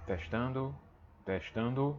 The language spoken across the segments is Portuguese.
Testando, testando.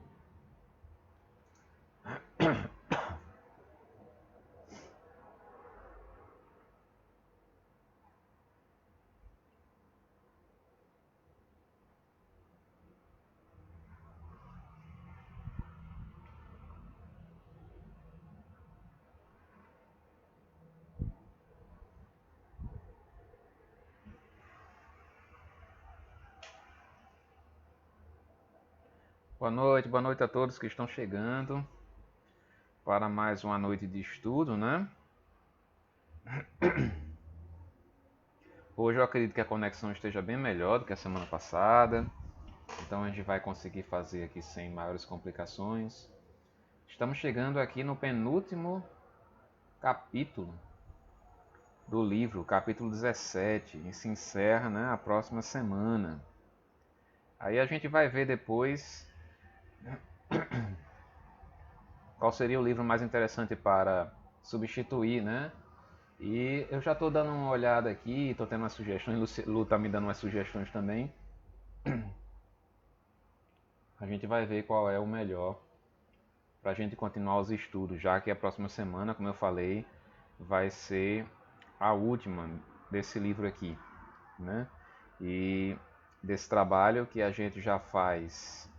Boa noite a todos que estão chegando para mais uma noite de estudo, né? Hoje eu acredito que a conexão esteja bem melhor do que a semana passada, então a gente vai conseguir fazer aqui sem maiores complicações. Estamos chegando aqui no penúltimo capítulo do livro, capítulo 17, e se encerra, né, a próxima semana. Aí a gente vai ver depois qual seria o livro mais interessante para substituir, né? E eu já estou dando uma olhada aqui, estou tendo umas sugestões, Lu está me dando umas sugestões também. A gente vai ver qual é o melhor para a gente continuar os estudos, já que a próxima semana, como eu falei, vai ser a última desse livro aqui, né? E desse trabalho que a gente já faz,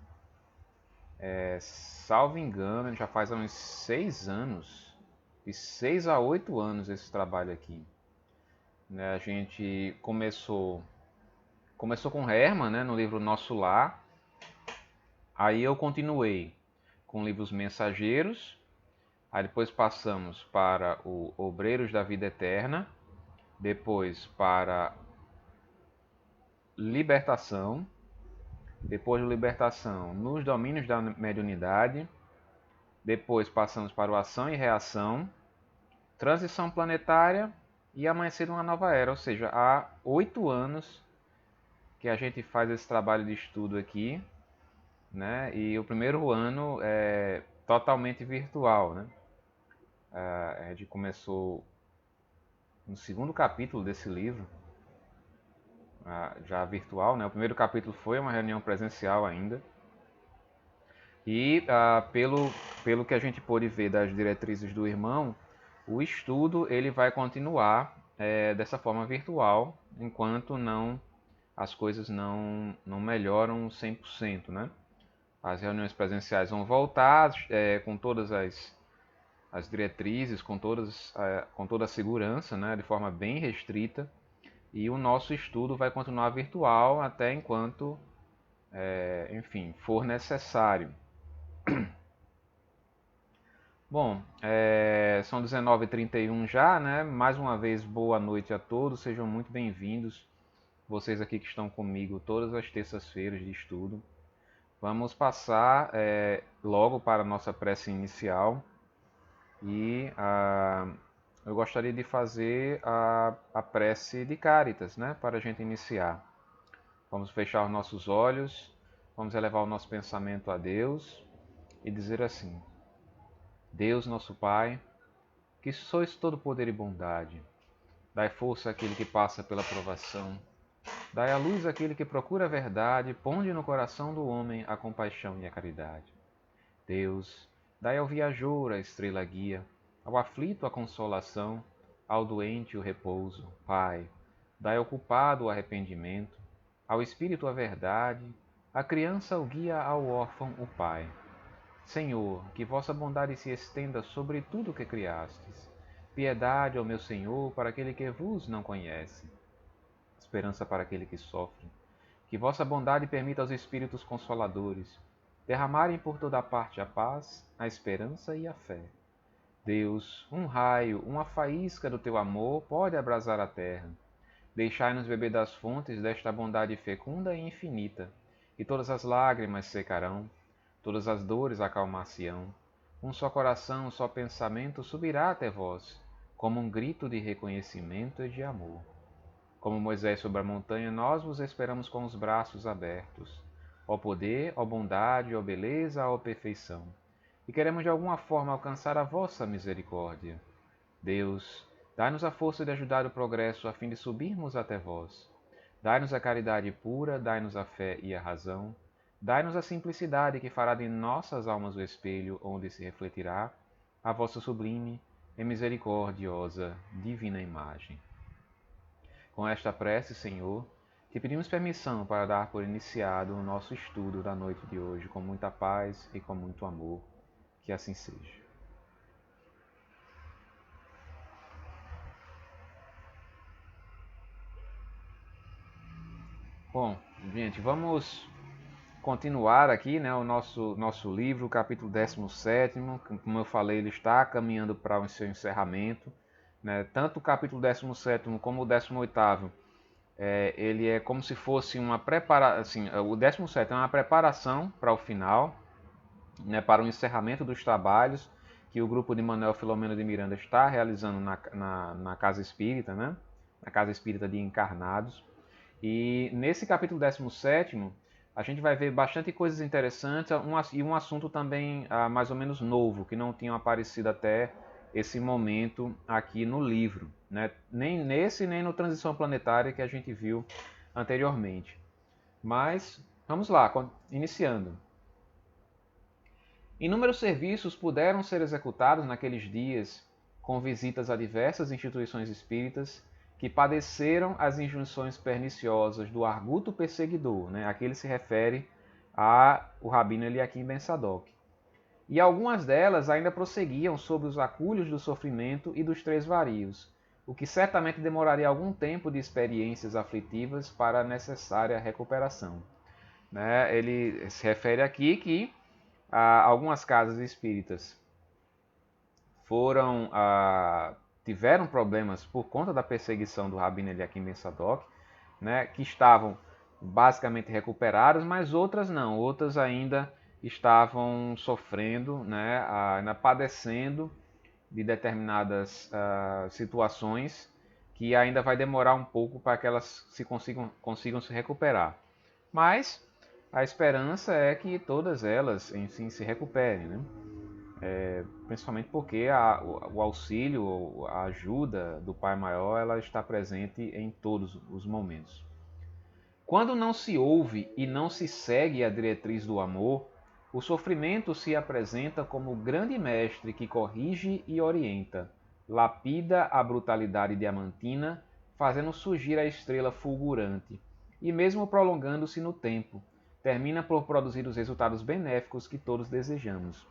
salvo engano, já faz uns 6 anos, de 6 a 8 anos esse trabalho aqui. Né? A gente começou com Herman, né, no livro Nosso Lar. Aí eu continuei com livros Mensageiros. Aí depois passamos para o Obreiros da Vida Eterna. Depois para Libertação. Depois de Libertação, Nos Domínios da Mediunidade. Depois passamos para o Ação e Reação. Transição Planetária e Amanhecer de uma Nova Era. Ou seja, há 8 anos que a gente faz esse trabalho de estudo aqui, né? E o primeiro ano é totalmente virtual, né? A gente começou no segundo capítulo desse livro, já virtual, né? O primeiro capítulo foi uma reunião presencial ainda. E pelo que a gente pôde ver das diretrizes do irmão, o estudo ele vai continuar dessa forma virtual, enquanto as coisas não melhoram 100%, né? As reuniões presenciais vão voltar com todas as diretrizes, com toda a segurança, né, de forma bem restrita. E o nosso estudo vai continuar virtual até enquanto, enfim, for necessário. Bom, são 19h31 já, né? Mais uma vez, boa noite a todos, sejam muito bem-vindos. Vocês aqui que estão comigo todas as terças-feiras de estudo. Vamos passar logo para a nossa prece inicial e eu gostaria de fazer a prece de Cáritas, né, para a gente iniciar. Vamos fechar os nossos olhos, vamos elevar o nosso pensamento a Deus e dizer assim: Deus, nosso Pai, que sois todo poder e bondade, dai força àquele que passa pela provação, dai a luz àquele que procura a verdade, ponde no coração do homem a compaixão e a caridade. Deus, dai ao viajor a estrela guia, ao aflito a consolação, ao doente o repouso. Pai, dai ao culpado o arrependimento, ao espírito a verdade, à criança o guia, ao órfão o pai. Senhor, que vossa bondade se estenda sobre tudo o que criastes. Piedade, ó meu Senhor, para aquele que vos não conhece. Esperança para aquele que sofre. Que vossa bondade permita aos Espíritos Consoladores derramarem por toda parte a paz, a esperança e a fé. Deus, um raio, uma faísca do teu amor pode abrasar a terra. Deixai-nos beber das fontes desta bondade fecunda e infinita, e todas as lágrimas secarão, todas as dores acalmar-se-ão. Um só coração, um só pensamento subirá até vós, como um grito de reconhecimento e de amor. Como Moisés sobre a montanha, nós vos esperamos com os braços abertos. Ó poder, ó bondade, ó beleza, ó perfeição. E queremos de alguma forma alcançar a vossa misericórdia. Deus, dai-nos a força de ajudar o progresso a fim de subirmos até vós. Dai-nos a caridade pura, dai-nos a fé e a razão. Dai-nos a simplicidade que fará de nossas almas o espelho onde se refletirá a vossa sublime e misericordiosa divina imagem. Com esta prece, Senhor, te pedimos permissão para dar por iniciado o nosso estudo da noite de hoje com muita paz e com muito amor. Que assim seja. Bom, gente, vamos continuar aqui, né, o nosso livro, capítulo 17, como eu falei, ele está caminhando para o seu encerramento, né, tanto o capítulo 17 como o 18º, ele é como se fosse uma preparação, assim, o 17 é uma preparação para o final, né, para o encerramento dos trabalhos que o grupo de Manuel Filomeno de Miranda está realizando na Casa Espírita, né, na Casa Espírita de Encarnados. E nesse capítulo 17º, a gente vai ver bastante coisas interessantes e um assunto também mais ou menos novo, que não tinha aparecido até esse momento aqui no livro, né? Nem nesse, nem no Transição Planetária que a gente viu anteriormente. Mas, vamos lá, iniciando. Inúmeros serviços puderam ser executados naqueles dias com visitas a diversas instituições espíritas que padeceram as injunções perniciosas do arguto perseguidor, né? Aqui ele se refere ao Rabino Eliakim Ben Sadoc. E algumas delas ainda prosseguiam sob os acúlios do sofrimento e dos três varios, o que certamente demoraria algum tempo de experiências aflitivas para a necessária recuperação. Né? Ele se refere aqui que algumas casas espíritas tiveram problemas por conta da perseguição do Rabino Eliakim Ben Sadoc, né, que estavam basicamente recuperadas, mas outras não, outras ainda estavam sofrendo, né, ainda padecendo de determinadas situações que ainda vai demorar um pouco para que elas consigam se recuperar. Mas a esperança é que todas elas, enfim, se recuperem, né? Principalmente porque o auxílio, a ajuda do Pai Maior, ela está presente em todos os momentos. Quando não se ouve e não se segue a diretriz do amor, o sofrimento se apresenta como o grande mestre que corrige e orienta, lapida a brutalidade diamantina, fazendo surgir a estrela fulgurante, e mesmo prolongando-se no tempo, termina por produzir os resultados benéficos que todos desejamos.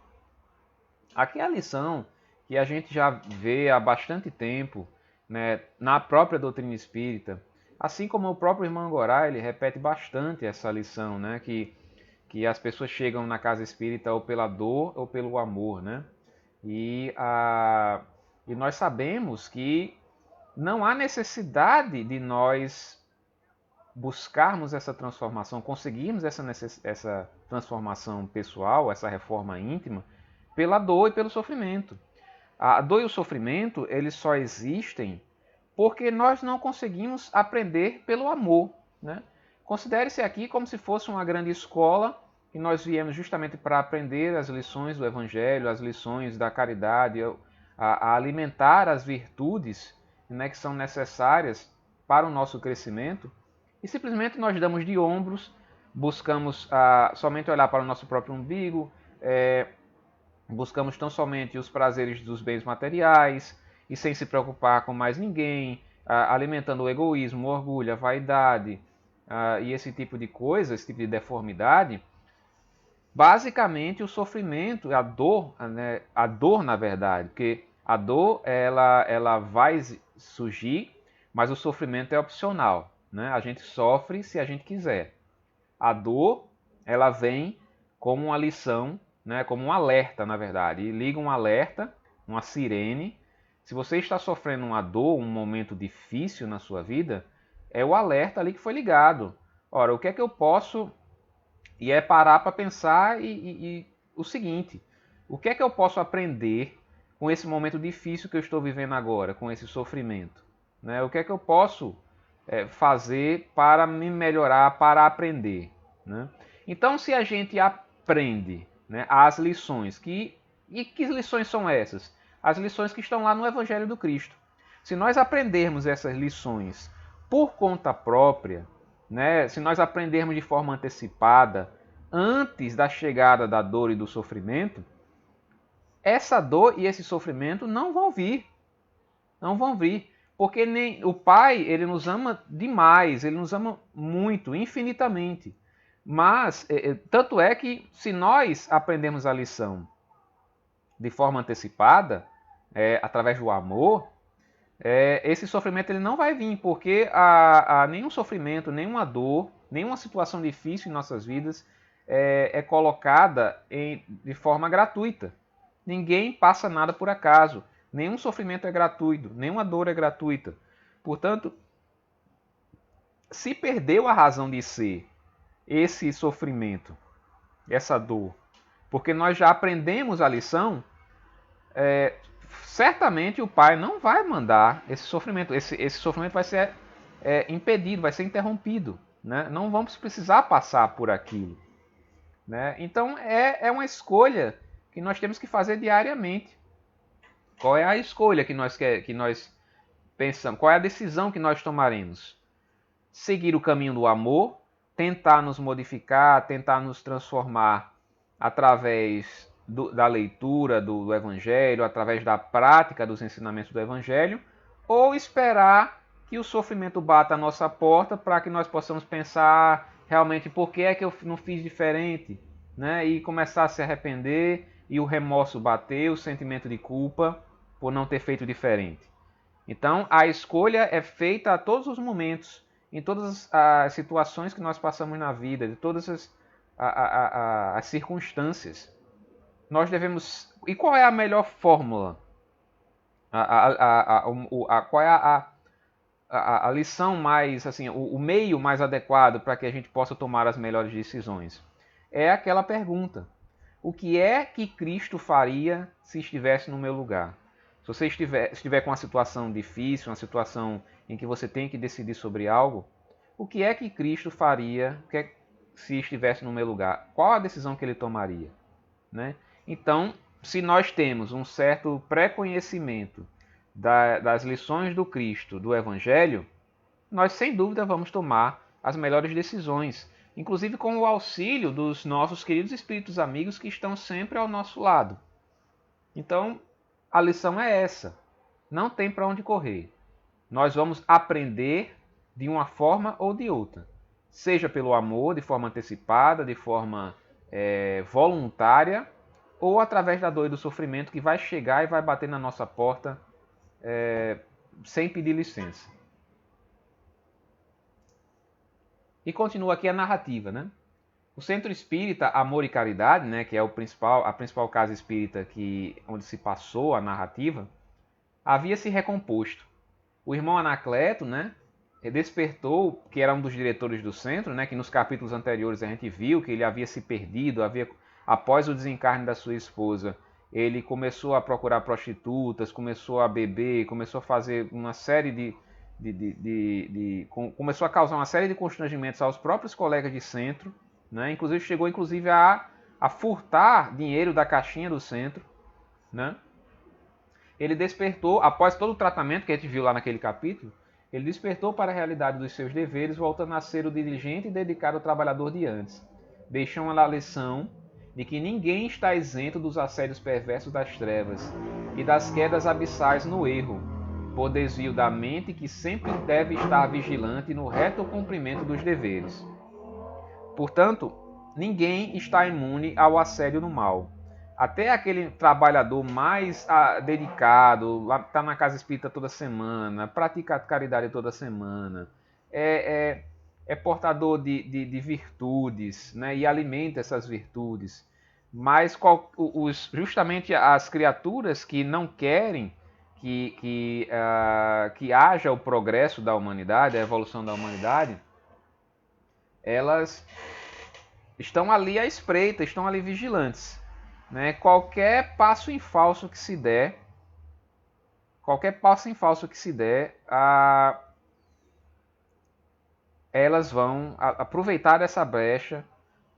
Aqui é a lição que a gente já vê há bastante tempo, né, na própria doutrina espírita, assim como o próprio irmão Gorai, ele repete bastante essa lição, né, que as pessoas chegam na casa espírita ou pela dor ou pelo amor, né? E nós sabemos que não há necessidade de nós buscarmos essa transformação, conseguirmos essa transformação pessoal, essa reforma íntima, pela dor e pelo sofrimento. A dor e o sofrimento, eles só existem porque nós não conseguimos aprender pelo amor, né? Considere-se aqui como se fosse uma grande escola e nós viemos justamente para aprender as lições do Evangelho, as lições da caridade, a alimentar as virtudes, né, que são necessárias para o nosso crescimento. E simplesmente nós damos de ombros, buscamos somente olhar para o nosso próprio umbigo, buscamos tão somente os prazeres dos bens materiais e sem se preocupar com mais ninguém, alimentando o egoísmo, o orgulho, a vaidade e esse tipo de coisa, esse tipo de deformidade. Basicamente o sofrimento, a dor, né, a dor na verdade, porque a dor ela vai surgir, mas o sofrimento é opcional, né? A gente sofre se a gente quiser. A dor ela vem como uma lição, né, como um alerta, na verdade. E liga um alerta, uma sirene. Se você está sofrendo uma dor, um momento difícil na sua vida, é o alerta ali que foi ligado. Ora, o que é que eu posso... E é parar para pensar o seguinte, o que é que eu posso aprender com esse momento difícil que eu estou vivendo agora, com esse sofrimento? Né? O que é que eu posso fazer para me melhorar, para aprender? Né? Então, se a gente aprende, né, as lições, e que lições são essas? As lições que estão lá no Evangelho do Cristo. Se nós aprendermos essas lições por conta própria, né, se nós aprendermos de forma antecipada, antes da chegada da dor e do sofrimento, essa dor e esse sofrimento não vão vir. Não vão vir. Porque nem o Pai, ele nos ama demais, ele nos ama muito, infinitamente. Mas, tanto é que se nós aprendemos a lição de forma antecipada, através do amor, esse sofrimento ele não vai vir, porque nenhum sofrimento, nenhuma dor, nenhuma situação difícil em nossas vidas é colocada de forma gratuita. Ninguém passa nada por acaso. Nenhum sofrimento é gratuito, nenhuma dor é gratuita. Portanto, se perdeu a razão de ser esse sofrimento, essa dor, porque nós já aprendemos a lição, certamente o Pai não vai mandar esse sofrimento. Esse sofrimento vai ser impedido, vai ser interrompido. Né? Não vamos precisar passar por aquilo. Né? Então é uma escolha que nós temos que fazer diariamente. Qual é a escolha que nós pensamos? Qual é a decisão que nós tomaremos? Seguir o caminho do amor, tentar nos modificar, tentar nos transformar através da leitura do Evangelho, através da prática dos ensinamentos do Evangelho, ou esperar que o sofrimento bata a nossa porta para que nós possamos pensar realmente por que é que eu não fiz diferente, né? E começar a se arrepender e o remorso bater, o sentimento de culpa por não ter feito diferente. Então, a escolha é feita a todos os momentos, em todas as situações que nós passamos na vida, de todas as circunstâncias. Nós devemos... E qual é a melhor fórmula? Qual é a lição mais, assim, o meio mais adequado para que a gente possa tomar as melhores decisões? É aquela pergunta: o que é que Cristo faria se estivesse no meu lugar? Se você estiver com uma situação difícil, uma situação em que você tem que decidir sobre algo, o que é que Cristo faria se estivesse no meu lugar? Qual a decisão que ele tomaria? Né? Então, se nós temos um certo pré-conhecimento das lições do Cristo, do Evangelho, nós sem dúvida vamos tomar as melhores decisões, inclusive com o auxílio dos nossos queridos espíritos amigos que estão sempre ao nosso lado. Então, a lição é essa. Não tem para onde correr. Nós vamos aprender de uma forma ou de outra. Seja pelo amor, de forma antecipada, de forma voluntária, ou através da dor e do sofrimento que vai chegar e vai bater na nossa porta sem pedir licença. E continua aqui a narrativa, né? O Centro Espírita Amor e Caridade, né, que é a principal casa espírita onde se passou a narrativa, havia se recomposto. O irmão Anacleto, né, despertou, que era um dos diretores do centro, né, que nos capítulos anteriores a gente viu que ele havia se perdido, após o desencarne da sua esposa, ele começou a procurar prostitutas, começou a beber, começou a fazer uma série começou a causar uma série de constrangimentos aos próprios colegas de centro, né? Inclusive chegou a furtar dinheiro da caixinha do centro, né? Ele despertou, após todo o tratamento que a gente viu lá naquele capítulo, ele despertou para a realidade dos seus deveres, voltando a ser o diligente e dedicado trabalhador de antes. Deixou a lição de que ninguém está isento dos assédios perversos das trevas e das quedas abissais no erro, por desvio da mente que sempre deve estar vigilante no reto cumprimento dos deveres. Portanto, ninguém está imune ao assédio no mal. Até aquele trabalhador mais dedicado, está na casa espírita toda semana, pratica a caridade toda semana, é portador de virtudes, né, e alimenta essas virtudes. Mas justamente as criaturas que não querem que haja o progresso da humanidade, a evolução da humanidade, elas estão ali à espreita, estão ali vigilantes. Né? Qualquer passo em falso que se der, elas vão aproveitar dessa brecha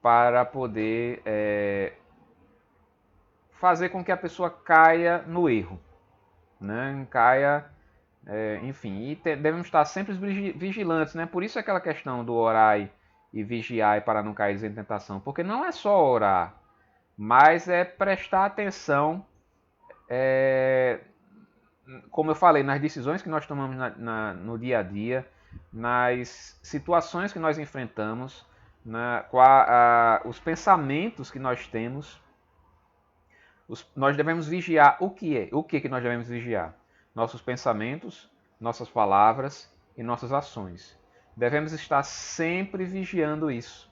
para poder fazer com que a pessoa caia no erro. Né? Enfim, e devemos estar sempre vigilantes. Né? Por isso aquela questão do orai e vigiai para não cair em tentação. Porque não é só orar, mas é prestar atenção, como eu falei, nas decisões que nós tomamos no dia a dia, nas situações que nós enfrentamos, os pensamentos que nós temos. Nós devemos vigiar o que é? O que nós devemos vigiar? Nossos pensamentos, nossas palavras e nossas ações. Devemos estar sempre vigiando isso,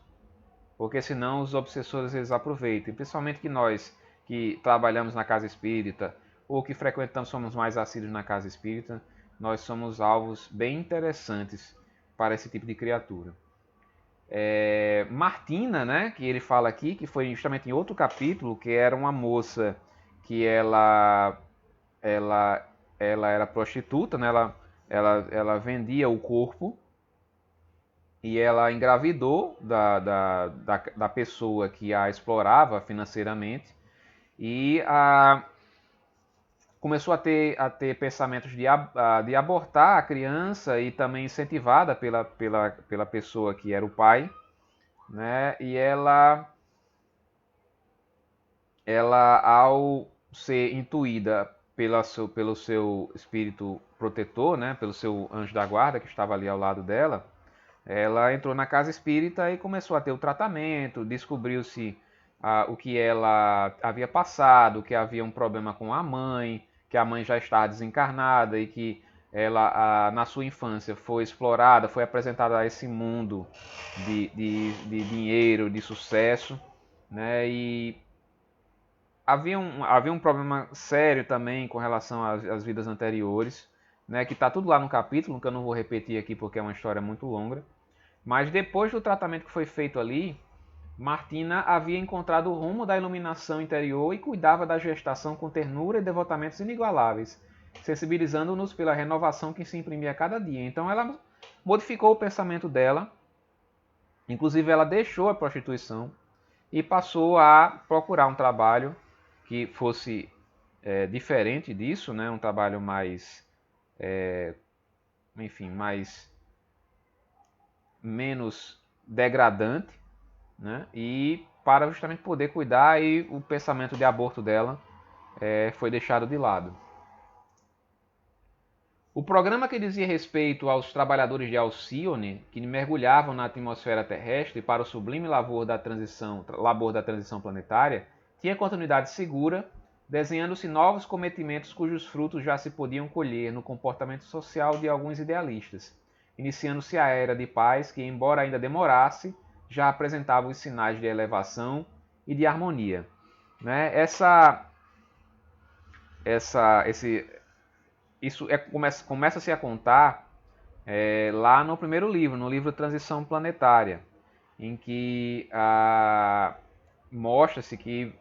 porque senão os obsessores eles aproveitam. E principalmente que nós que trabalhamos na casa espírita ou que frequentamos, somos mais assíduos na casa espírita, nós somos alvos bem interessantes para esse tipo de criatura. Martina, né, que ele fala aqui, que foi justamente em outro capítulo, que era uma moça que ela era prostituta, né, ela vendia o corpo e ela engravidou da pessoa que a explorava financeiramente e começou a ter pensamentos de abortar a criança e também incentivada pela pessoa que era o pai, né? E ela ao ser intuída pelo seu espírito protetor, né? Pelo seu anjo da guarda que estava ali ao lado dela, ela entrou na casa espírita e começou a ter o tratamento, descobriu-se o que ela havia passado, que havia um problema com a mãe, que a mãe já estava desencarnada e que ela, na sua infância, foi explorada, foi apresentada a esse mundo de dinheiro, de sucesso, né? E havia um problema sério também com relação às vidas anteriores, né? Que está tudo lá no capítulo, que eu não vou repetir aqui porque é uma história muito longa. Mas depois do tratamento que foi feito ali, Martina havia encontrado o rumo da iluminação interior e cuidava da gestação com ternura e devotamentos inigualáveis, sensibilizando-nos pela renovação que se imprimia a cada dia. Então ela modificou o pensamento dela, inclusive ela deixou a prostituição e passou a procurar um trabalho que fosse diferente disso, né? Um trabalho mais, enfim, menos degradante, né? E para justamente poder cuidar, e o pensamento de aborto dela foi deixado de lado. O programa que dizia respeito aos trabalhadores de Alcione, que mergulhavam na atmosfera terrestre para o sublime labor da transição planetária, tinha continuidade segura, desenhando-se novos cometimentos cujos frutos já se podiam colher no comportamento social de alguns idealistas, iniciando-se a era de paz que, embora ainda demorasse, já apresentava os sinais de elevação e de harmonia. Né? Isso começa-se a contar lá no primeiro livro, no livro Transição Planetária, em que mostra-se que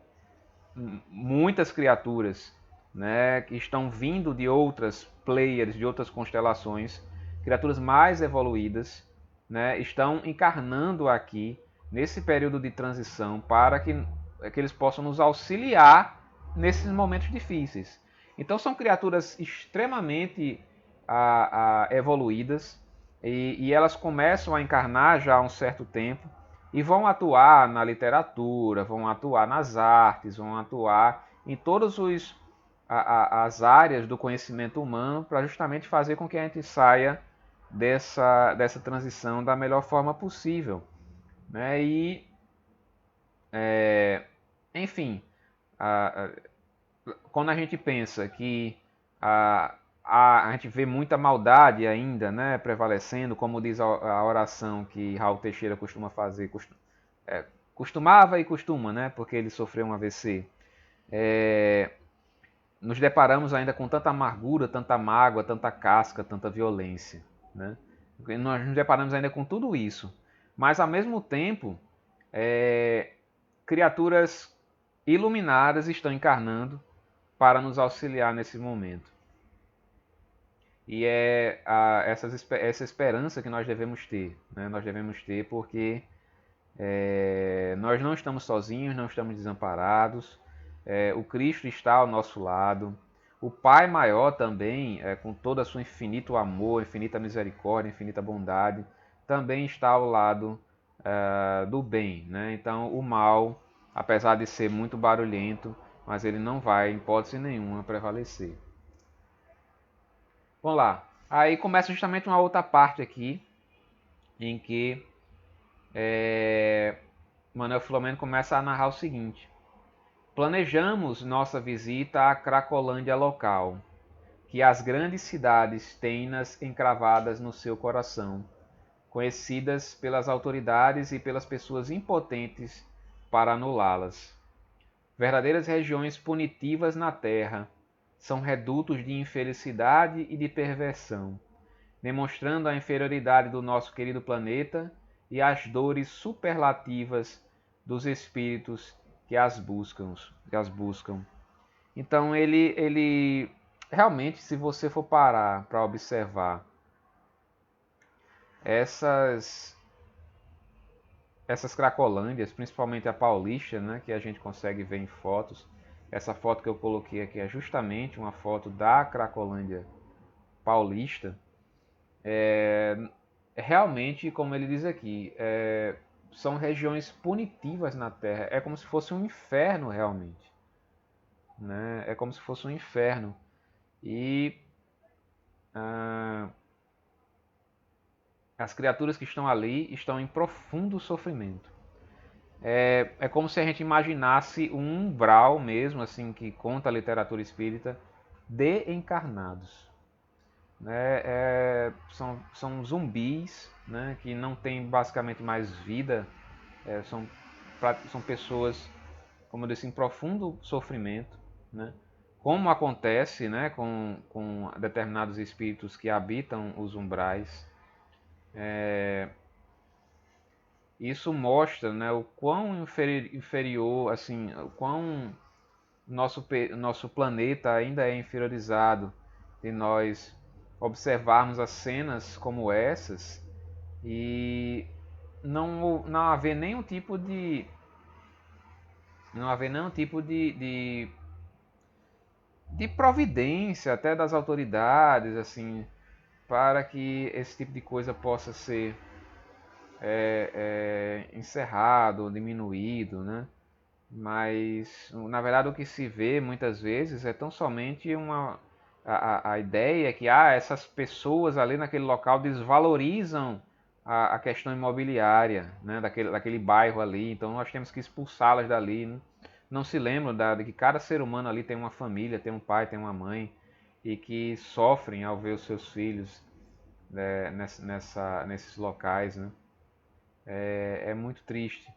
muitas criaturas, né, que estão vindo de outras pleiades, de outras constelações, criaturas mais evoluídas, né, estão encarnando aqui nesse período de transição para que eles possam nos auxiliar nesses momentos difíceis. Então são criaturas extremamente evoluídas e elas começam a encarnar já há um certo tempo e vão atuar na literatura, vão atuar nas artes, vão atuar em todas as áreas do conhecimento humano para justamente fazer com que a gente saia dessa transição da melhor forma possível. Né? E, enfim, quando a gente pensa que a gente vê muita maldade ainda, né, prevalecendo, como diz a oração que Raul Teixeira costuma fazer, costumava e costuma, né, porque ele sofreu um AVC. Nos deparamos ainda com tanta amargura, tanta mágoa, tanta casca, tanta violência. Né? Nós nos deparamos ainda com tudo isso. Mas, ao mesmo tempo, criaturas iluminadas estão encarnando para nos auxiliar nesse momento. E essa esperança que nós devemos ter. Né? Nós devemos ter porque nós não estamos sozinhos, não estamos desamparados. O Cristo está ao nosso lado. O Pai Maior também, com todo o seu infinito amor, infinita misericórdia, infinita bondade, também está ao lado do bem, né? Então o mal, apesar de ser muito barulhento, mas ele não vai, em hipótese nenhuma, prevalecer. Vamos lá. Aí começa justamente uma outra parte aqui, em que Manuel Filomeno começa a narrar o seguinte: planejamos nossa visita à Cracolândia local, que as grandes cidades têm-nas encravadas no seu coração, conhecidas pelas autoridades e pelas pessoas impotentes para anulá-las. Verdadeiras regiões punitivas na Terra, são redutos de infelicidade e de perversão, demonstrando a inferioridade do nosso querido planeta e as dores superlativas dos espíritos que as buscam. Então ele realmente, se você for parar para observar essas Cracolândias, principalmente a Paulista, né, que a gente consegue ver em fotos. Essa foto que eu coloquei aqui é justamente uma foto da Cracolândia Paulista. Realmente, como ele diz aqui, são regiões punitivas na Terra. É como se fosse um inferno realmente, né? É como se fosse um inferno. E as criaturas que estão ali estão em profundo sofrimento. É como se a gente imaginasse um umbral mesmo, assim, que conta a literatura espírita, de encarnados. Né? São zumbis, né, que não têm basicamente mais vida, são pessoas, como eu disse, em profundo sofrimento, né? Como acontece, né, com determinados espíritos que habitam os umbrais. Isso mostra, né, o quão inferior, assim, o quão nosso planeta ainda é inferiorizado, de nós observarmos as cenas como essas e não haver nenhum tipo de não haver nenhum tipo de providência até das autoridades, assim, para que esse tipo de coisa possa ser encerrado, diminuído, né? Mas, na verdade, o que se vê muitas vezes é tão somente a ideia que essas pessoas ali naquele local desvalorizam a questão imobiliária, né, daquele bairro ali, então nós temos que expulsá-las dali. Né? Não se lembram de que cada ser humano ali tem uma família, tem um pai, tem uma mãe, e que sofrem ao ver os seus filhos, né, nesses locais. Né? É muito triste.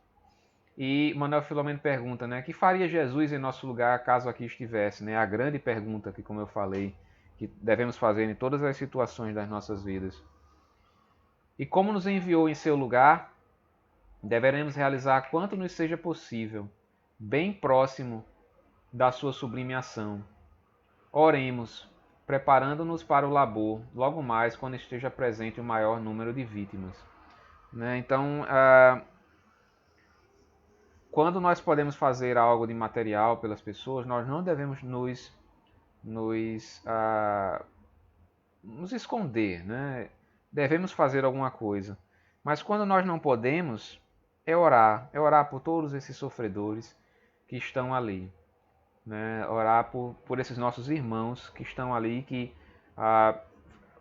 E Manuel Filomeno pergunta, né, que faria Jesus em nosso lugar caso aqui estivesse? Né? A grande pergunta que, como eu falei, que devemos fazer em todas as situações das nossas vidas. E como nos enviou em seu lugar, deveremos realizar quanto nos seja possível, bem próximo da sua sublime ação. Oremos, preparando-nos para o labor, logo mais quando esteja presente o maior número de vítimas. Né? Então, quando nós podemos fazer algo de material pelas pessoas, nós não devemos nos esconder, né? Devemos fazer alguma coisa. Mas quando nós não podemos, é orar por todos esses sofredores que estão ali. Né? Orar por esses nossos irmãos que estão ali, que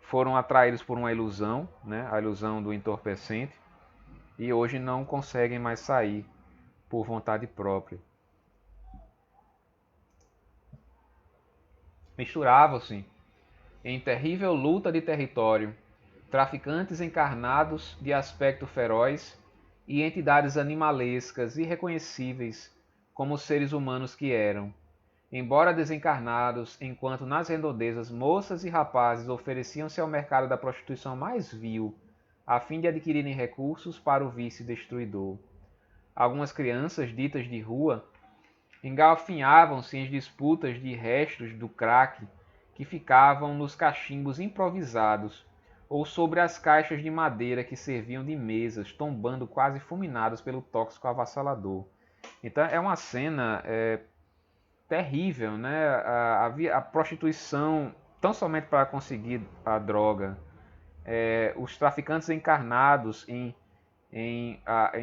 foram atraídos por uma ilusão, né? A ilusão do entorpecente, e hoje não conseguem mais sair por vontade própria. Misturavam-se em terrível luta de território traficantes encarnados de aspecto feroz e entidades animalescas irreconhecíveis como os seres humanos que eram, embora desencarnados, enquanto nas redondezas moças e rapazes ofereciam-se ao mercado da prostituição mais vil, a fim de adquirirem recursos para o vício destruidor. Algumas crianças ditas de rua engalfinhavam-se em disputas de restos do crack que ficavam nos cachimbos improvisados ou sobre as caixas de madeira que serviam de mesas, tombando quase fulminados pelo tóxico avassalador. Então é uma cena terrível, né? A prostituição, tão somente para conseguir a droga, os traficantes encarnados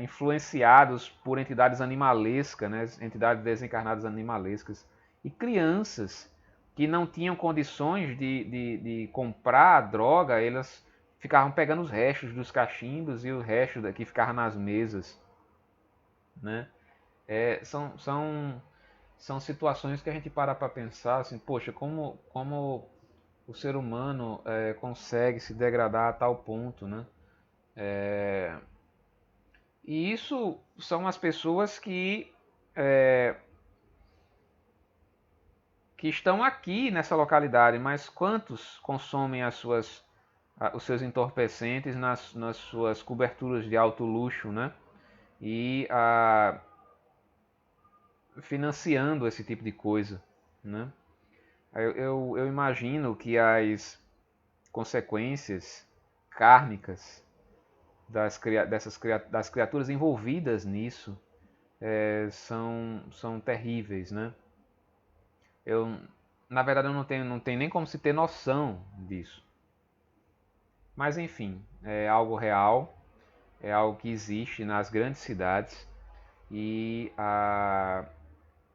influenciados por entidades animalescas, né, entidades desencarnadas animalescas, e crianças que não tinham condições de comprar a droga, elas ficavam pegando os restos dos cachimbos e o resto que ficava nas mesas, né? São situações que a gente para pensar assim, poxa, como o ser humano consegue se degradar a tal ponto, né? E isso são as pessoas que estão aqui nessa localidade, mas quantos consomem os seus entorpecentes nas suas coberturas de alto luxo, né? E financiando esse tipo de coisa, né? Eu imagino que as consequências kármicas das criaturas envolvidas nisso são terríveis, né? Eu, na verdade, eu não tenho nem como se ter noção disso. Mas enfim, é algo real, é algo que existe nas grandes cidades e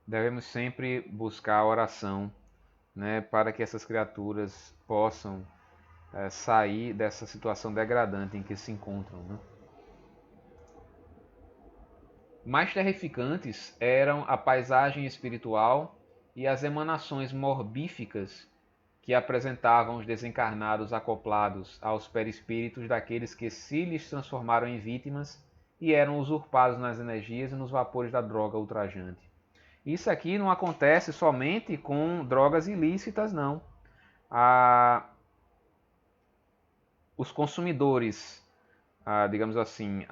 devemos sempre buscar a oração, né, para que essas criaturas possam sair dessa situação degradante em que se encontram, né? Mais terrificantes eram a paisagem espiritual e as emanações morbíficas que apresentavam os desencarnados acoplados aos perispíritos daqueles que se lhes transformaram em vítimas e eram usurpados nas energias e nos vapores da droga ultrajante. Isso aqui não acontece somente com drogas ilícitas, não. Os consumidores, digamos assim,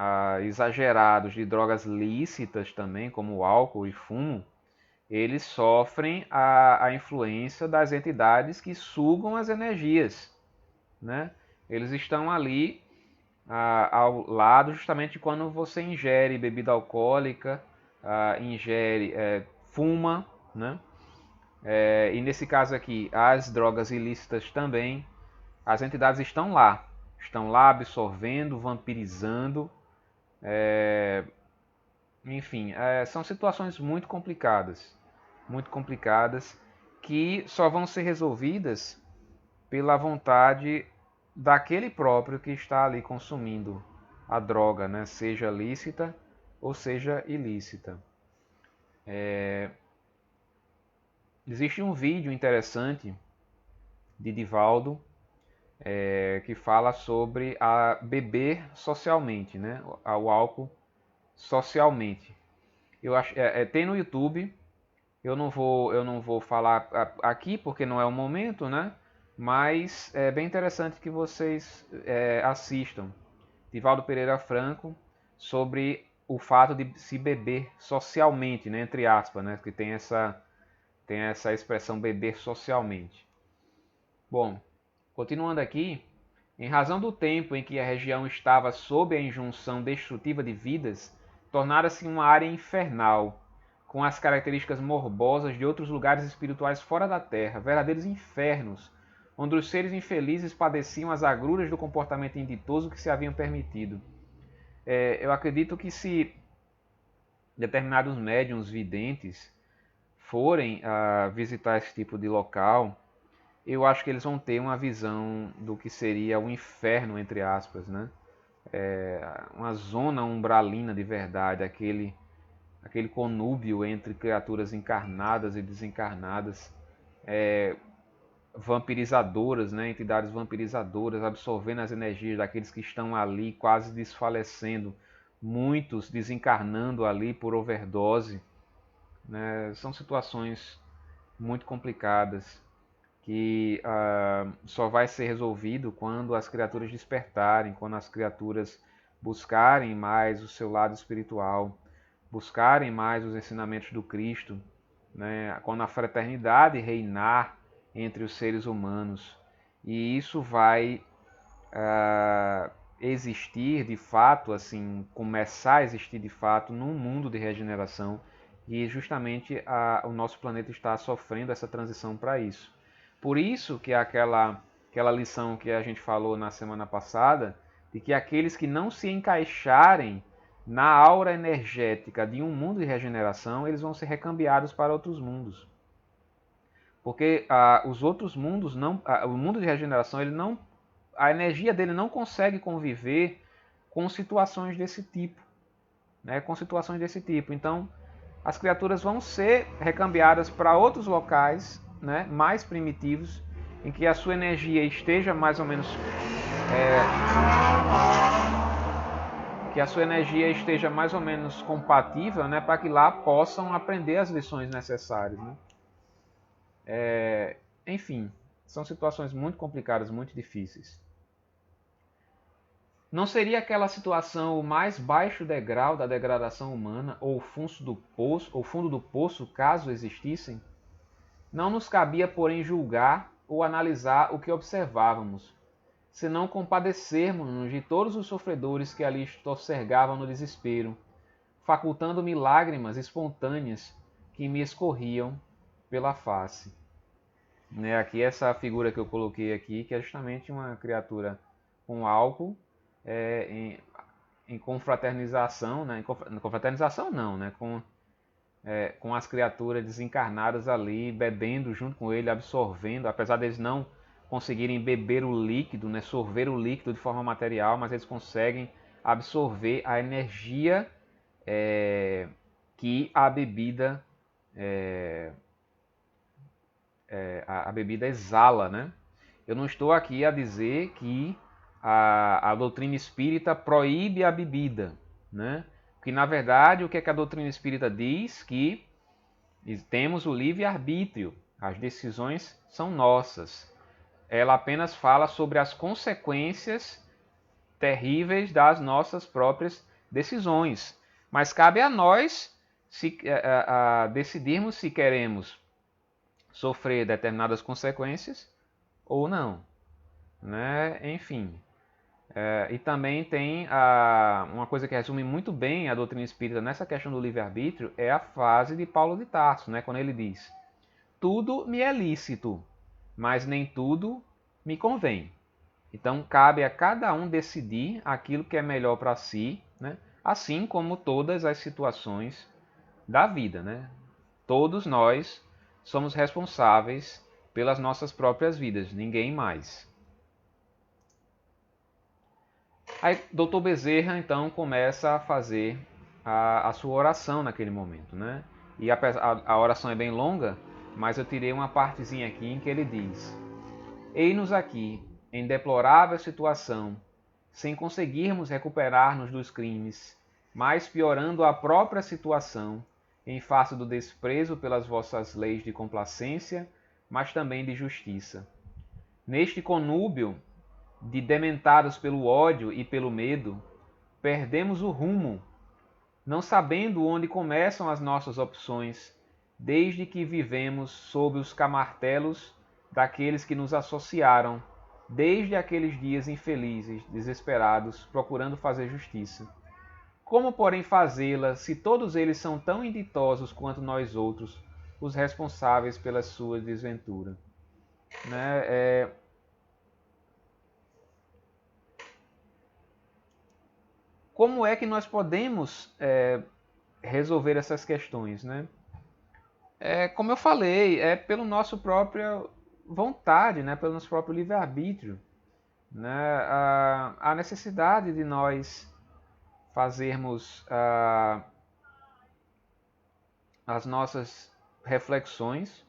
exagerados de drogas lícitas também, como álcool e fumo, eles sofrem a influência das entidades que sugam as energias, né? Eles estão ali ao lado justamente quando você ingere bebida alcoólica, fuma, né? E nesse caso aqui, as drogas ilícitas também, as entidades estão lá absorvendo, vampirizando, enfim, são situações muito complicadas, que só vão ser resolvidas pela vontade daquele próprio que está ali consumindo a droga, né? Seja lícita ou seja ilícita. Existe um vídeo interessante de Divaldo que fala sobre beber socialmente, né? O álcool socialmente. Tem no YouTube. Eu não vou falar aqui porque não é o momento, né? Mas é bem interessante que vocês assistam. Divaldo Pereira Franco sobre o fato de se beber socialmente, né? Entre aspas, né? Que tem essa expressão beber socialmente. Bom, continuando aqui, em razão do tempo em que a região estava sob a injunção destrutiva de vidas, tornara-se uma área infernal, com as características morbosas de outros lugares espirituais fora da Terra, verdadeiros infernos, onde os seres infelizes padeciam as agruras do comportamento inditoso que se haviam permitido. Eu acredito que se determinados médiuns videntes forem visitar esse tipo de local, eu acho que eles vão ter uma visão do que seria o inferno, entre aspas, né? Uma zona umbralina de verdade, aquele conúbio entre criaturas encarnadas e desencarnadas, vampirizadoras, né? Entidades vampirizadoras, absorvendo as energias daqueles que estão ali quase desfalecendo, muitos desencarnando ali por overdose, né? São situações muito complicadas que só vai ser resolvido quando as criaturas despertarem, quando as criaturas buscarem mais o seu lado espiritual, buscarem mais os ensinamentos do Cristo, né? Quando a fraternidade reinar entre os seres humanos. E isso vai existir de fato, assim, começar a existir de fato num mundo de regeneração. E justamente o nosso planeta está sofrendo essa transição para isso. Por isso que aquela lição que a gente falou na semana passada, de que aqueles que não se encaixarem na aura energética de um mundo de regeneração, eles vão ser recambiados para outros mundos. Porque os outros mundos não, o mundo de regeneração, ele não, a energia dele não consegue conviver com situações desse tipo, né? Com situações desse tipo. Então, as criaturas vão ser recambiadas para outros locais, né, mais primitivos, em que a sua energia esteja mais ou menos que a sua energia esteja mais ou menos compatível, né, para que lá possam aprender as lições necessárias, né? Enfim, são situações muito complicadas, muito difíceis. Não seria aquela situação o mais baixo degrau da degradação humana, ou o fundo do poço, caso existissem? Não nos cabia, porém, julgar ou analisar o que observávamos, senão compadecermos-nos de todos os sofredores que ali estorcergavam no desespero, facultando-me lágrimas espontâneas que me escorriam pela face. Aqui essa figura que eu coloquei aqui, que é justamente uma criatura com álcool, em confraternização, né? Em confraternização não, né? Com as criaturas desencarnadas ali, bebendo junto com ele, absorvendo, apesar deles não conseguirem beber o líquido, né? Sorver o líquido de forma material, mas eles conseguem absorver a energia que a bebida a bebida exala, né? Eu não estou aqui a dizer que a doutrina espírita proíbe a bebida, né? Porque, na verdade, o que é que a doutrina espírita diz? Que temos o livre-arbítrio, as decisões são nossas. Ela apenas fala sobre as consequências terríveis das nossas próprias decisões. Mas cabe a nós decidirmos se queremos sofrer determinadas consequências ou não, né? Enfim. E também tem uma coisa que resume muito bem a doutrina espírita nessa questão do livre-arbítrio, é a frase de Paulo de Tarso, né? Quando ele diz: tudo me é lícito, mas nem tudo me convém. Então cabe a cada um decidir aquilo que é melhor para si, né? Assim como todas as situações da vida, né? Todos nós somos responsáveis pelas nossas próprias vidas, ninguém mais. Aí Dr. Bezerra então começa a fazer a sua oração naquele momento, né? E a oração é bem longa, mas eu tirei uma partezinha aqui em que ele diz: eis-nos aqui, em deplorável situação, sem conseguirmos recuperar-nos dos crimes, mas piorando a própria situação, em face do desprezo pelas vossas leis de complacência, mas também de justiça. Neste conúbio de dementados pelo ódio e pelo medo, perdemos o rumo, não sabendo onde começam as nossas opções, desde que vivemos sob os camartelos daqueles que nos associaram, desde aqueles dias infelizes, desesperados, procurando fazer justiça. Como, porém, fazê-la, se todos eles são tão inditosos quanto nós outros, os responsáveis pela sua desventura? Né? Como é que nós podemos resolver essas questões, né? Como eu falei, é pela nossa própria vontade, né? Pelo nosso próprio livre-arbítrio, né? A necessidade de nós fazermos as nossas reflexões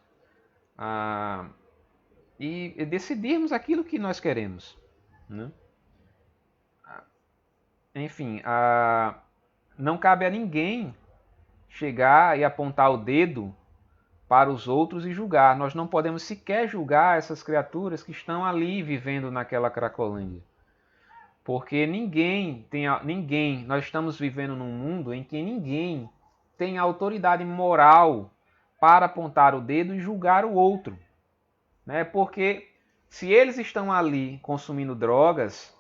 e decidirmos aquilo que nós queremos, né? Enfim, não cabe a ninguém chegar e apontar o dedo para os outros e julgar. Nós não podemos sequer julgar essas criaturas que estão ali vivendo naquela Cracolândia. Porque nós estamos vivendo num mundo em que ninguém tem autoridade moral para apontar o dedo e julgar o outro, né? Porque se eles estão ali consumindo drogas,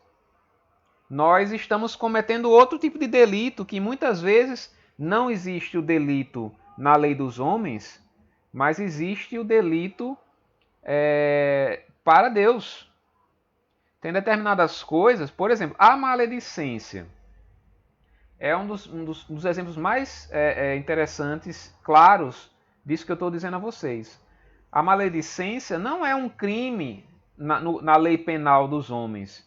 nós estamos cometendo outro tipo de delito, que muitas vezes não existe o delito na lei dos homens, mas existe o delito para Deus. Tem determinadas coisas, por exemplo, a maledicência é um dos exemplos mais interessantes, claros, disso que eu estou dizendo a vocês. A maledicência não é um crime na lei penal dos homens,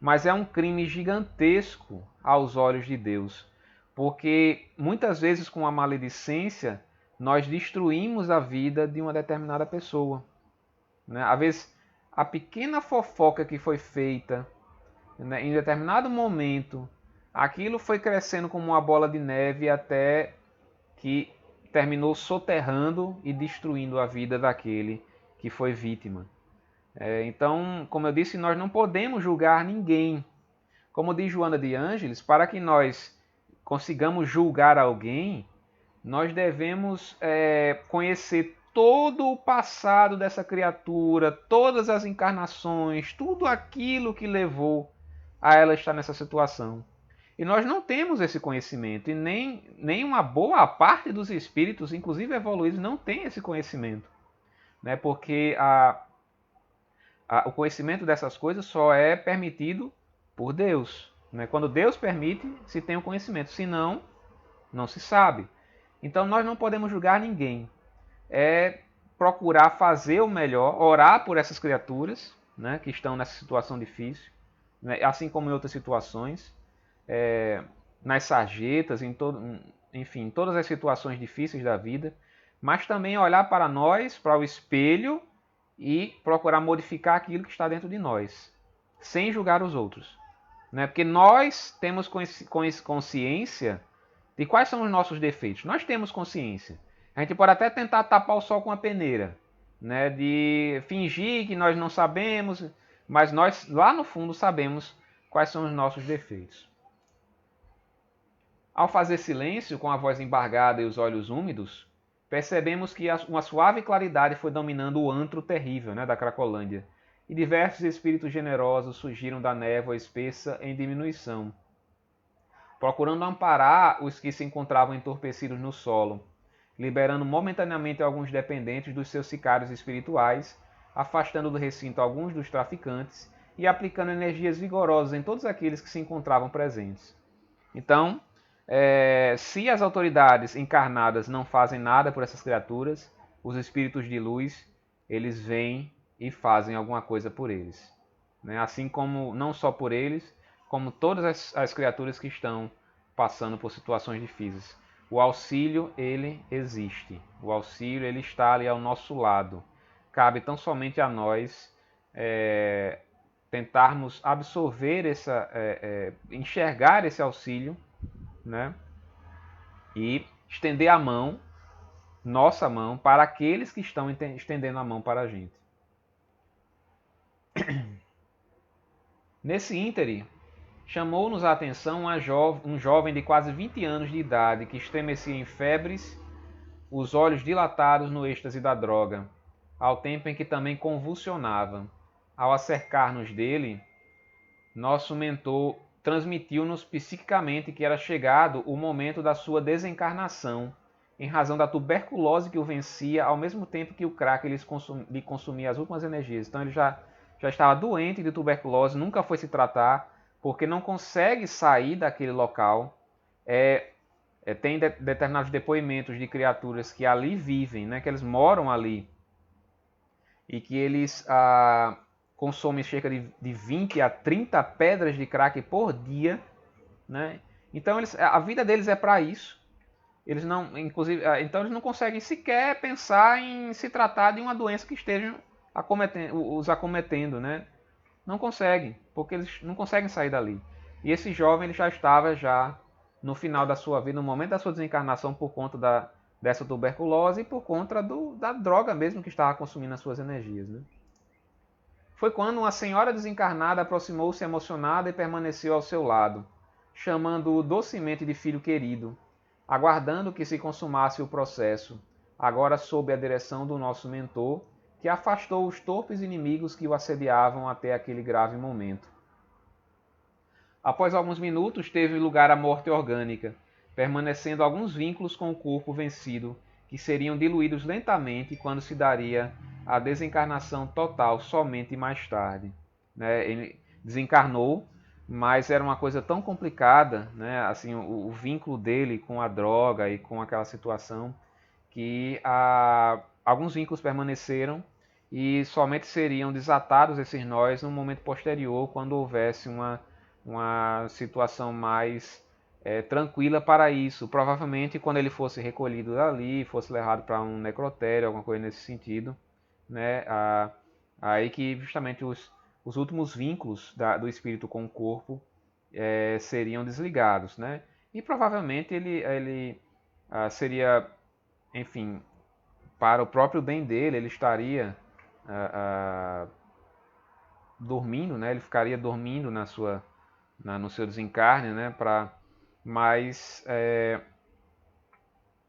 mas é um crime gigantesco aos olhos de Deus. Porque muitas vezes com a maledicência nós destruímos a vida de uma determinada pessoa. Né? Às vezes a pequena fofoca que foi feita, né, em determinado momento, aquilo foi crescendo como uma bola de neve até que terminou soterrando e destruindo a vida daquele que foi vítima. Então, como eu disse, nós não podemos julgar ninguém. Como diz Joana de Ângeles, para que nós consigamos julgar alguém, nós devemos conhecer todo o passado dessa criatura, todas as encarnações, tudo aquilo que levou a ela estar nessa situação. E nós não temos esse conhecimento, e nem uma boa parte dos espíritos, inclusive evoluídos, não tem esse conhecimento. Né? Porque o conhecimento dessas coisas só é permitido por Deus. Né? Quando Deus permite, se tem o conhecimento, senão, não se sabe. Então nós não podemos julgar ninguém. É procurar fazer o melhor, orar por essas criaturas, né, que estão nessa situação difícil, né, assim como em outras situações, nas sarjetas, enfim, em todas as situações difíceis da vida, mas também olhar para nós, para o espelho e procurar modificar aquilo que está dentro de nós, sem julgar os outros. Né? Porque nós temos consciência de quais são os nossos defeitos. Nós temos consciência. A gente pode até tentar tapar o sol com a peneira, né? De fingir que nós não sabemos, mas nós lá no fundo sabemos quais são os nossos defeitos. Ao fazer silêncio, com a voz embargada e os olhos úmidos, percebemos que uma suave claridade foi dominando o antro terrível, né, da Cracolândia, e diversos espíritos generosos surgiram da névoa espessa em diminuição, procurando amparar os que se encontravam entorpecidos no solo, liberando momentaneamente alguns dependentes dos seus sicários espirituais, afastando do recinto alguns dos traficantes e aplicando energias vigorosas em todos aqueles que se encontravam presentes. Então, se as autoridades encarnadas não fazem nada por essas criaturas, os espíritos de luz, eles vêm e fazem alguma coisa por eles. Né? Assim como, não só por eles, como todas as criaturas que estão passando por situações difíceis. O auxílio, ele existe. O auxílio, ele está ali ao nosso lado. Cabe tão somente a nós tentarmos absorver enxergar esse auxílio, né? E estender a mão, nossa mão, para aqueles que estão estendendo a mão para a gente. Nesse íntere, chamou-nos a atenção um jovem de quase 20 anos de idade que estremecia em febres, os olhos dilatados no êxtase da droga, ao tempo em que também convulsionava. Ao acercar-nos dele, nosso mentor transmitiu-nos psiquicamente que era chegado o momento da sua desencarnação, em razão da tuberculose que o vencia, ao mesmo tempo que o crack lhe consumia as últimas energias. Então ele já estava doente de tuberculose, nunca foi se tratar, porque não consegue sair daquele local. Tem determinados depoimentos de criaturas que ali vivem, né, que eles moram ali, e que eles consomem cerca de 20 a 30 pedras de crack por dia. Né? Então a vida deles é para isso. Eles não, inclusive, então eles não conseguem sequer pensar em se tratar de uma doença que esteja os acometendo, né? Não conseguem, porque eles não conseguem sair dali. E esse jovem ele já estava no final da sua vida, no momento da sua desencarnação, por conta dessa tuberculose e por conta da droga mesmo que estava consumindo as suas energias. Né? Foi quando uma senhora desencarnada aproximou-se emocionada e permaneceu ao seu lado, chamando-o docemente de filho querido, aguardando que se consumasse o processo, agora sob a direção do nosso mentor, que afastou os torpes inimigos que o assediavam até aquele grave momento. Após alguns minutos, teve lugar a morte orgânica, permanecendo alguns vínculos com o corpo vencido, que seriam diluídos lentamente quando se daria a desencarnação total somente mais tarde. né? Ele desencarnou, mas era uma coisa tão complicada, né? Assim, o vínculo dele com a droga e com aquela situação, que alguns vínculos permaneceram e somente seriam desatados esses nós no momento posterior, quando houvesse uma situação mais tranquila para isso. Provavelmente quando ele fosse recolhido dali, fosse levado para um necrotério, alguma coisa nesse sentido, né? Aí que justamente os últimos vínculos do espírito com o corpo seriam desligados, né? E provavelmente ele seria, enfim, para o próprio bem dele, ele estaria dormindo, né? Ele ficaria dormindo no seu desencarne, né? Para mais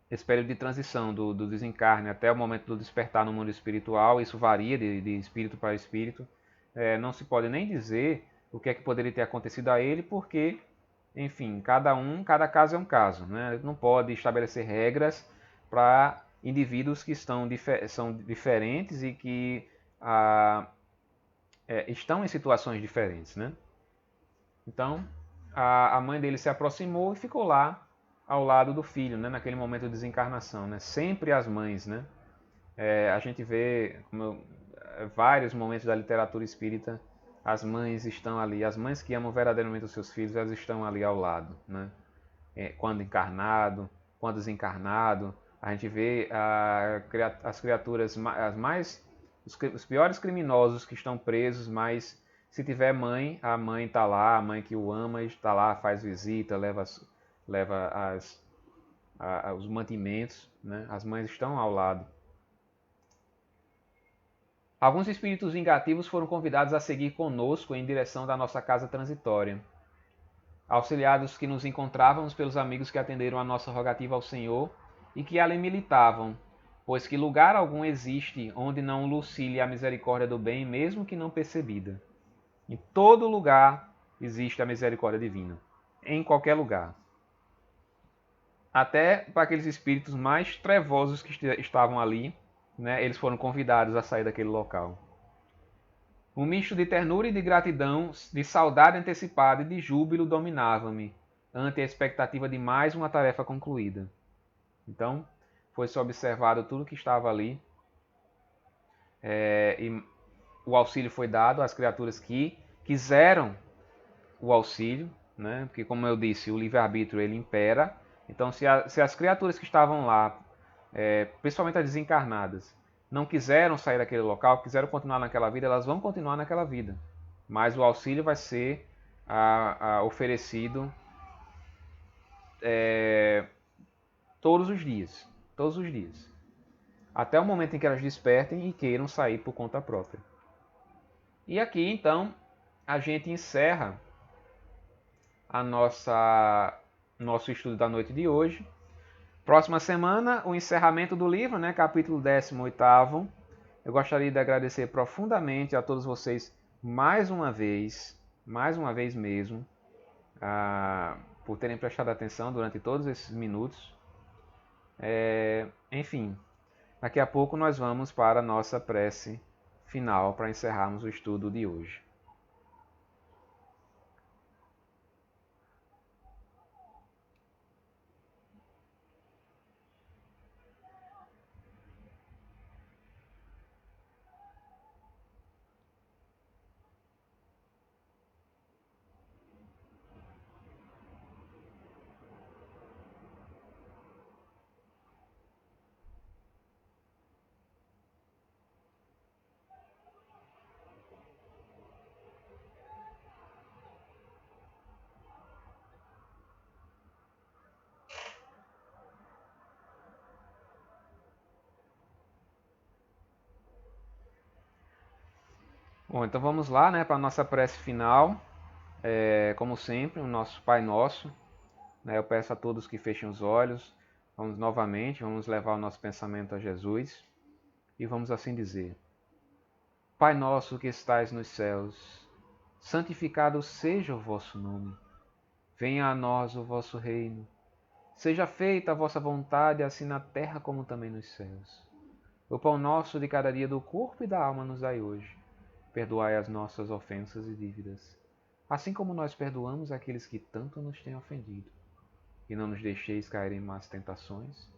esse período de transição do desencarne até o momento do despertar no mundo espiritual, isso varia de espírito para espírito. Não se pode nem dizer o que é que poderia ter acontecido a ele, porque, enfim, cada caso é um caso, né? Não pode estabelecer regras para indivíduos que são diferentes e que estão em situações diferentes, né? Então, a mãe dele se aproximou e ficou lá ao lado do filho, né, naquele momento de desencarnação, né? Sempre as mães, né? A gente vê vários momentos da literatura espírita, as mães estão ali, as mães que amam verdadeiramente os seus filhos, elas estão ali ao lado, né? Quando encarnado, quando desencarnado, a gente vê as criaturas, os piores criminosos que estão presos, mas se tiver mãe, a mãe está lá, a mãe que o ama está lá, faz visita, leva os mantimentos, né? As mães estão ao lado. Alguns espíritos vingativos foram convidados a seguir conosco em direção da nossa casa transitória. Auxiliados que nos encontrávamos pelos amigos que atenderam a nossa rogativa ao Senhor e que ali militavam, pois que lugar algum existe onde não lucile a misericórdia do bem, mesmo que não percebida. Em todo lugar existe a misericórdia divina. Em qualquer lugar. Até para aqueles espíritos mais trevosos que estavam ali, né, eles foram convidados a sair daquele local. Um misto de ternura e de gratidão, de saudade antecipada e de júbilo dominava-me, ante a expectativa de mais uma tarefa concluída. Então, foi-se observado tudo que estava ali, e o auxílio foi dado às criaturas que quiseram o auxílio, né? Porque, como eu disse, o livre-arbítrio ele impera. Então, se as criaturas que estavam lá, principalmente as desencarnadas, não quiseram sair daquele local, quiseram continuar naquela vida, elas vão continuar naquela vida. Mas o auxílio vai ser oferecido todos os dias. Todos os dias. Até o momento em que elas despertem e queiram sair por conta própria. E aqui, então, a gente encerra nosso estudo da noite de hoje. Próxima semana, o encerramento do livro, né, capítulo 18º. Eu gostaria de agradecer profundamente a todos vocês mais uma vez mesmo, por terem prestado atenção durante todos esses minutos. Enfim, daqui a pouco nós vamos para a nossa prece final para encerrarmos o estudo de hoje. Bom, então vamos lá, né, para a nossa prece final. Como sempre, o nosso Pai Nosso. Né, eu peço a todos que fechem os olhos. Vamos levar o nosso pensamento a Jesus. E vamos assim dizer: Pai nosso que estais nos céus, santificado seja o vosso nome. Venha a nós o vosso reino. Seja feita a vossa vontade, assim na terra como também nos céus. O pão nosso de cada dia do corpo e da alma nos dai hoje. perdoai as nossas ofensas e dívidas, assim como nós perdoamos aqueles que tanto nos têm ofendido. E não nos deixeis cair em más tentações,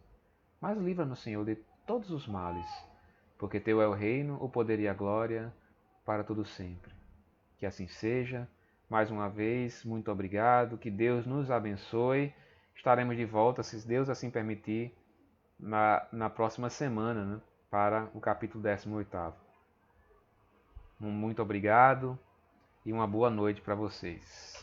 mas livra-nos, Senhor, de todos os males, porque teu é o reino, o poder e a glória, para todo sempre. Que assim seja. Mais uma vez, muito obrigado. Que Deus nos abençoe. Estaremos de volta, se Deus assim permitir, na próxima semana, né, para o capítulo 18º. Muito obrigado e uma boa noite para vocês.